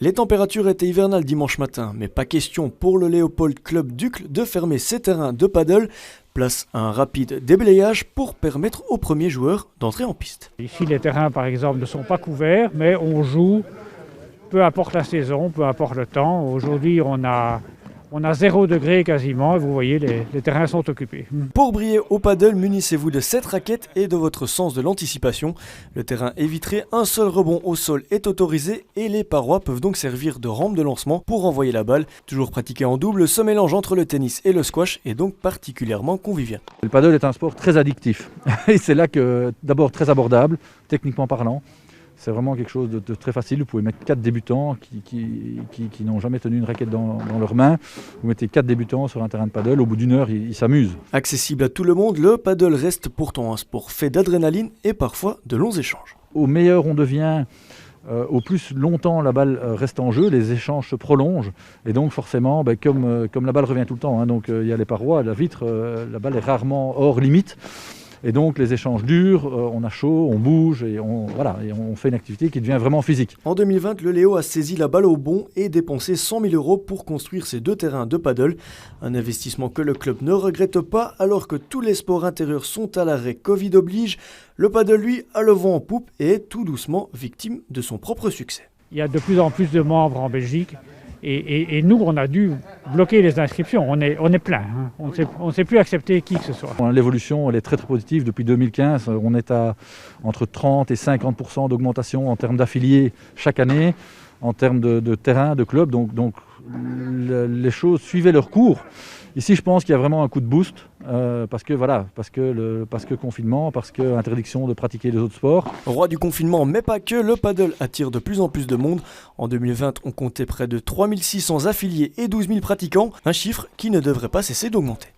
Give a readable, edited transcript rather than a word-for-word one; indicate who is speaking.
Speaker 1: Les températures étaient hivernales dimanche matin, mais pas question pour le Léopold Club d'Uccle de fermer ses terrains de paddle. Place à un rapide déblayage pour permettre aux premiers joueurs d'entrer en piste.
Speaker 2: Ici, les terrains, par exemple, ne sont pas couverts, mais on joue, peu importe la saison, peu importe le temps. Aujourd'hui, on a 0 degré quasiment, et vous voyez, les terrains sont occupés.
Speaker 1: Pour briller au paddle, munissez-vous de cette raquette et de votre sens de l'anticipation. Le terrain est vitré, un seul rebond au sol est autorisé et les parois peuvent donc servir de rampe de lancement pour envoyer la balle. Toujours pratiqué en double, ce mélange entre le tennis et le squash est donc particulièrement convivial.
Speaker 3: Le paddle est un sport très addictif et c'est là que, d'abord très abordable, techniquement parlant. C'est vraiment quelque chose de très facile. Vous pouvez mettre 4 débutants qui n'ont jamais tenu une raquette dans leurs mains. Vous mettez 4 débutants sur un terrain de paddle. Au bout d'une heure, ils s'amusent.
Speaker 1: Accessible à tout le monde, le paddle reste pourtant un sport fait d'adrénaline et parfois de longs échanges.
Speaker 3: Au meilleur on devient, au plus longtemps la balle reste en jeu, les échanges se prolongent. Et donc forcément, comme la balle revient tout le temps, donc il y a les parois, la vitre, la balle est rarement hors limite. Et donc les échanges durent, on a chaud, on bouge et on fait une activité qui devient vraiment physique.
Speaker 1: En 2020, le Léo a saisi la balle au bond et dépensé 100 000 € pour construire ses 2 terrains de paddle. Un investissement que le club ne regrette pas alors que tous les sports intérieurs sont à l'arrêt Covid oblige. Le paddle, lui, a le vent en poupe et est tout doucement victime de son propre succès.
Speaker 2: Il y a de plus en plus de membres en Belgique. Et nous, on a dû bloquer les inscriptions. On est plein. On ne sait plus accepter qui que ce soit.
Speaker 3: L'évolution, elle est très très positive. Depuis 2015, on est à entre 30 et 50% d'augmentation en termes d'affiliés chaque année, en termes de terrain, de club. Donc les choses suivaient leur cours. Ici, je pense qu'il y a vraiment un coup de boost parce que confinement, parce que interdiction de pratiquer les autres sports.
Speaker 1: Roi du confinement, mais pas que, le paddle attire de plus en plus de monde. En 2020, on comptait près de 3600 affiliés et 12 000 pratiquants, un chiffre qui ne devrait pas cesser d'augmenter.